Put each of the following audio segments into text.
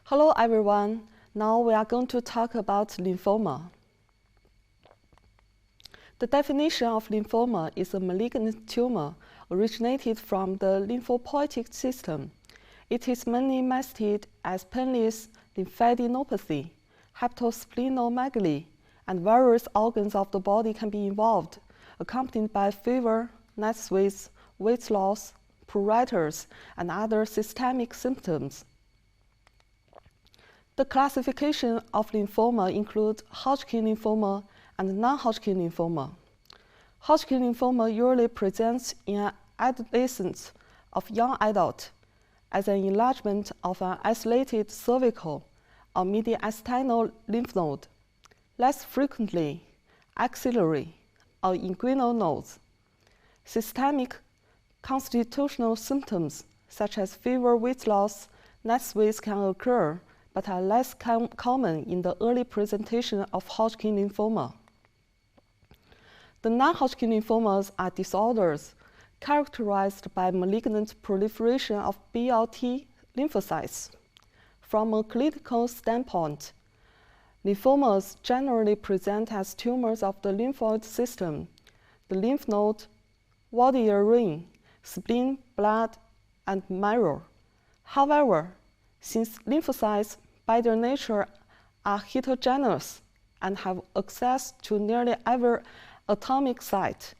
Hello everyone. Now we are going to talk about lymphoma. The definition of lymphoma is a malignant tumor originated from the lymphopoietic system. It is mainly manifested as painless lymphadenopathy, hepatosplenomegaly, and various organs of the body can be involved, accompanied by fever, night sweats, weight loss, pruritus, and other systemic symptoms. The classification of lymphoma includes Hodgkin lymphoma and non-Hodgkin lymphoma. Hodgkin lymphoma usually presents in adolescents of young adult as an enlargement of an isolated cervical or mediastinal lymph node, less frequently axillary or inguinal nodes. Systemic constitutional symptoms such as fever, weight loss, night sweats can occur, but are less common in the early presentation of Hodgkin lymphoma. The non-Hodgkin lymphomas are disorders characterized by malignant proliferation of B-T lymphocytes. From a clinical standpoint, lymphomas generally present as tumors of the lymphoid system, the lymph node, Warthier ring, spleen, blood, and marrow. However, since lymphocytes by their nature are heterogeneous and have access to nearly every atomic site,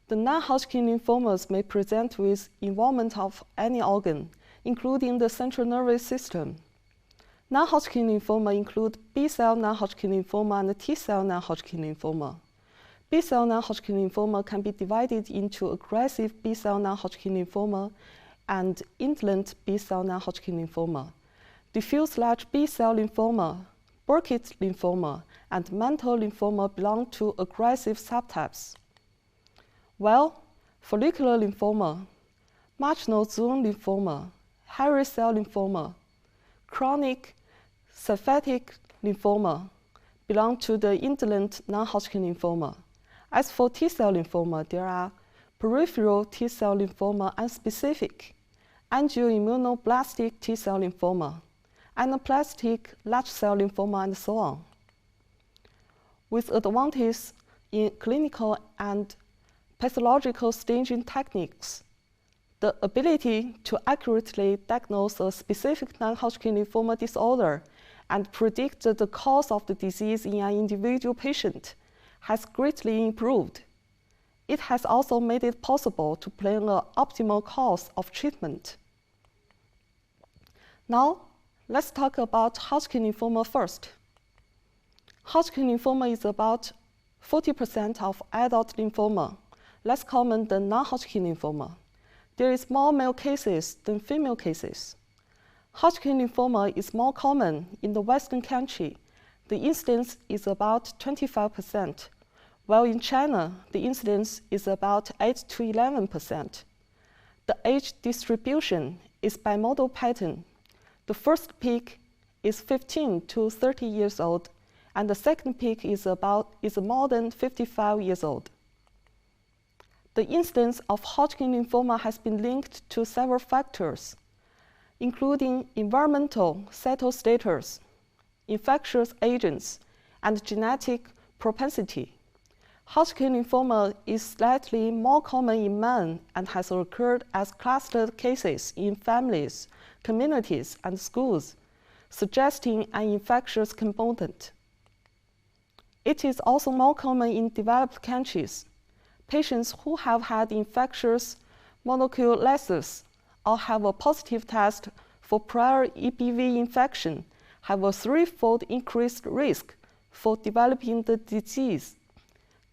the non-Hodgkin lymphomas may present with involvement of any organ, including the central nervous system. Non-Hodgkin lymphoma include B-cell non-Hodgkin lymphoma and T-cell non-Hodgkin lymphoma. B-cell non-Hodgkin lymphoma can be divided into aggressive B-cell non-Hodgkin lymphoma and indolent B-cell non-Hodgkin lymphoma. Diffuse large B-cell lymphoma, Burkitt lymphoma, and mantle lymphoma belong to aggressive subtypes. While follicular lymphoma, marginal zone lymphoma, hairy cell lymphoma, chronic lymphatic lymphoma belong to the indolent non-Hodgkin lymphoma. As for T-cell lymphoma, there are peripheral T-cell lymphoma and specific angioimmunoblastic T-cell lymphoma, anaplastic large cell lymphoma, and so on. With advances in clinical and pathological staging techniques, the ability to accurately diagnose a specific non-Hodgkin lymphoma disorder and predict the cause of the disease in an individual patient has greatly improved. It has also made it possible to plan an optimal course of treatment. Now, let's talk about Hodgkin lymphoma first. Hodgkin lymphoma is about 40% of adult lymphoma, less common than non-Hodgkin lymphoma. There is more male cases than female cases. Hodgkin lymphoma is more common in the Western country. The incidence is about 25%, while in China, the incidence is about 8 to 11%. The age distribution is bimodal pattern. The first peak is 15 to 30 years old, and the second peak is more than 55 years old. The incidence of Hodgkin lymphoma has been linked to several factors, including environmental cytostatus, infectious agents, and genetic propensity. Hodgkin lymphoma is slightly more common in men and has occurred as clustered cases in families, communities, and schools, suggesting an infectious component. It is also more common in developed countries. Patients who have had infectious mononucleosis or have a positive test for prior EBV infection have a threefold increased risk for developing the disease.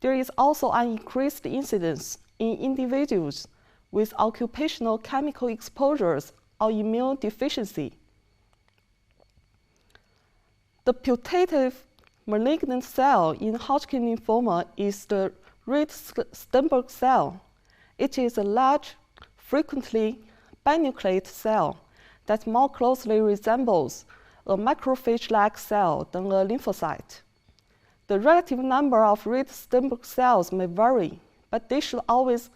There is also an increased incidence in individuals with occupational chemical exposures or immune deficiency. The putative malignant cell in Hodgkin lymphoma is the red Sternberg cell. It is a large, frequently binucleate cell that more closely resembles a macrophage-like cell than a lymphocyte. The relative number of red Sternberg cells may vary, but they should always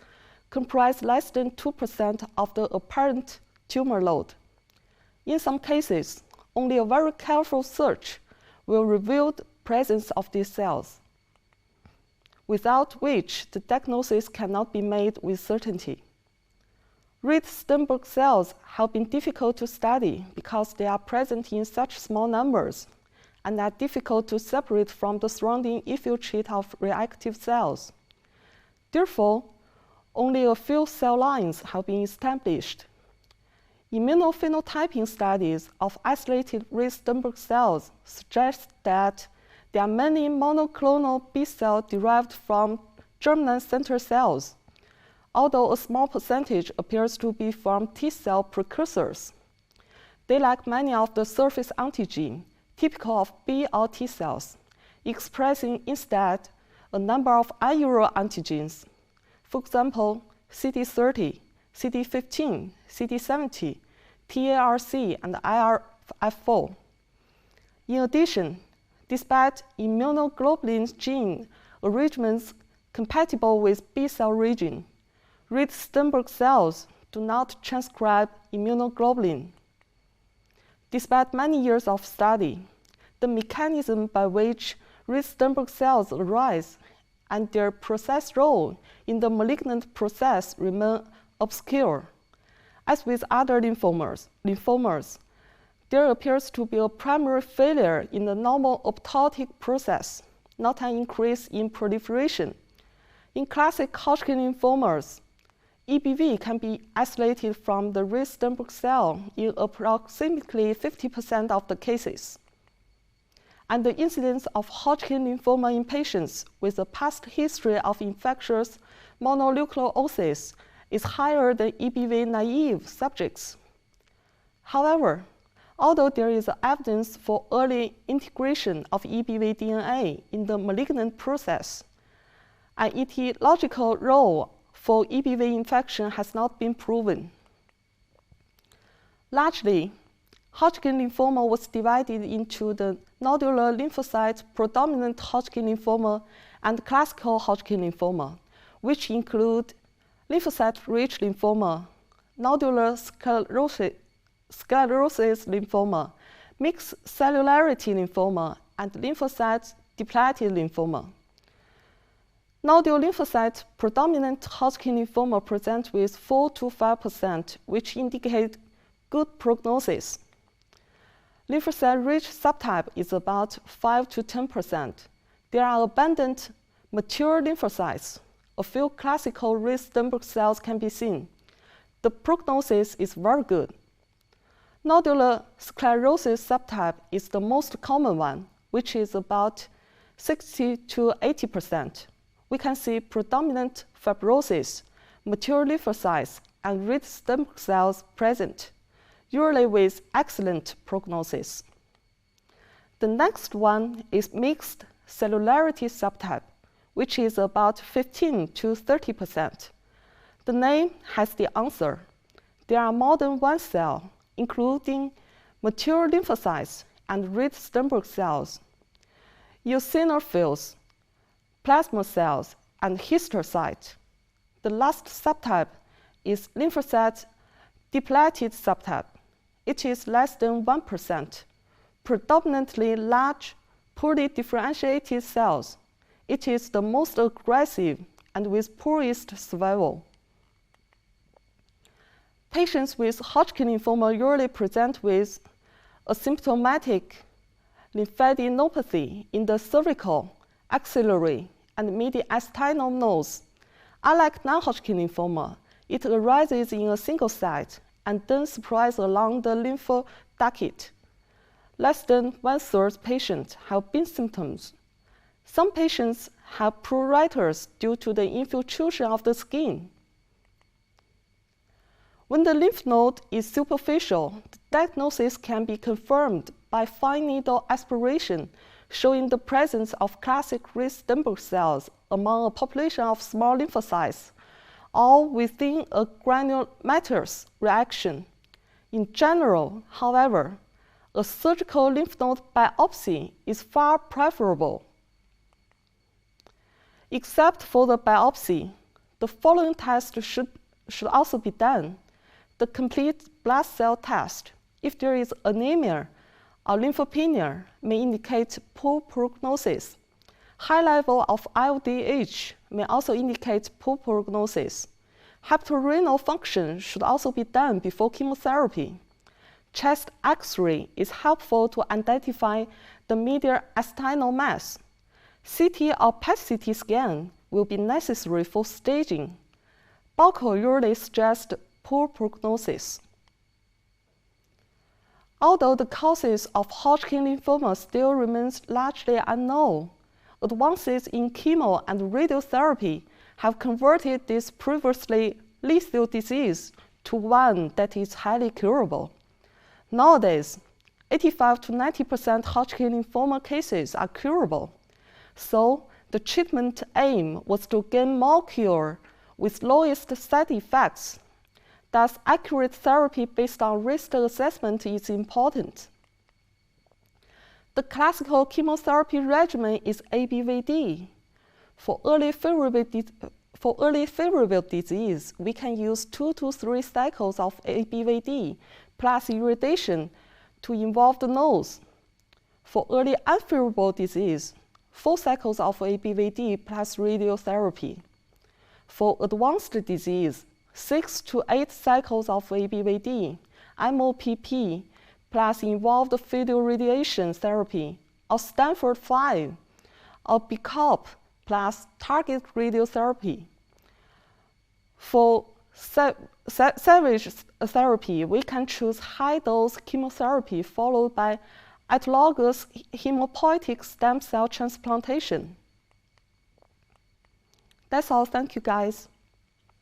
comprise less than 2% of the apparent tumor load. In some cases, only a very careful search will reveal the presence of these cells, without which the diagnosis cannot be made with certainty. Red Sternberg cells have been difficult to study because they are present in such small numbers and are difficult to separate from the surrounding infiltrate of reactive cells. Therefore, only a few cell lines have been established. Immunophenotyping studies of isolated red Sternberg cells suggest that there are many monoclonal B cells derived from germinal center cells, although a small percentage appears to be from T cell precursors. They lack many of the surface antigen, typical of B or T cells, expressing instead a number of unusual antigens, for example, CD30, CD15, CD70, TARC, and IRF4. In addition, despite immunoglobulin gene arrangements compatible with B cell region, red Sternberg cells do not transcribe immunoglobulin. Despite many years of study, the mechanism by which red Sternberg cells arise and their process role in the malignant process remain obscure. As with other lymphomas, there appears to be a primary failure in the normal apoptotic process, not an increase in proliferation. In classic Hodgkin lymphomas, EBV can be isolated from the red Sternberg cell in approximately 50% of the cases. And the incidence of Hodgkin lymphoma in patients with a past history of infectious mononucleosis is higher than EBV-naive subjects. However, although there is evidence for early integration of EBV DNA in the malignant process, an etiological role for EBV infection has not been proven. Largely, Hodgkin lymphoma was divided into the nodular lymphocyte predominant Hodgkin lymphoma and classical Hodgkin lymphoma, which include lymphocyte-rich lymphoma, nodular sclerosis lymphoma, mixed cellularity lymphoma, and lymphocyte-depleted lymphoma. Nodule lymphocyte predominant Hodgkin lymphoma present with 4 to 5%, which indicate good prognosis. Lymphocyte-rich subtype is about 5 to 10%. There are abundant mature lymphocytes. A few classical red Sternberg cells can be seen. The prognosis is very good. Nodular sclerosis subtype is the most common one, which is about 60 to 80%. We can see predominant fibrosis, mature lymphocytes, and red Sternberg cells present, usually with excellent prognosis. The next one is mixed cellularity subtype, which is about 15 to 30%. The name has the answer. There are more than one cell, including mature lymphocytes and red Sternberg cells, eosinophils, plasma cells, and histiocytes. The last subtype is lymphocyte-depleted subtype. It is less than 1%, predominantly large, poorly differentiated cells. It is the most aggressive and with poorest survival. Patients with Hodgkin lymphoma usually present with asymptomatic lymphadenopathy in the cervical, axillary, and mediastinal nodes. Unlike non-Hodgkin lymphoma, it arises in a single site and then spreads along the lymphoduct. Less than 1/3 patients have bin symptoms. Some patients have pruritus due to the infiltration of the skin. When the lymph node is superficial, the diagnosis can be confirmed by fine needle aspiration, showing the presence of classic red Sternberg cells among a population of small lymphocytes, all within a granulomatous reaction. In general, however, a surgical lymph node biopsy is far preferable. Except for the biopsy, the following tests should also be done. The complete blood cell test. If there is anemia, or lymphopenia may indicate poor prognosis. High level of LDH may also indicate poor prognosis. Hepatorenal function should also be done before chemotherapy. Chest X-ray is helpful to identify the medial intestinal mass. CT or PET-CT scan will be necessary for staging. Buccal usually suggest poor prognosis. Although the causes of Hodgkin lymphoma still remains largely unknown, advances in chemo and radiotherapy have converted this previously lethal disease to one that is highly curable. Nowadays, 85 to 90% Hodgkin lymphoma cases are curable. So the treatment aim was to gain more cure with lowest side effects. Thus, accurate therapy based on risk assessment is important. The classical chemotherapy regimen is ABVD. For early favorable disease, we can use 2 to 3 cycles of ABVD plus irradiation to involve the nose. For early unfavorable disease, 4 cycles of ABVD plus radiotherapy. For advanced disease, 6 to 8 cycles of ABVD, MOPP, plus involved field radiation therapy, or Stanford 5, or BCOP plus target radiotherapy. For salvage therapy, we can choose high-dose chemotherapy followed by autologous hematopoietic stem cell transplantation. That's all. Thank you, guys.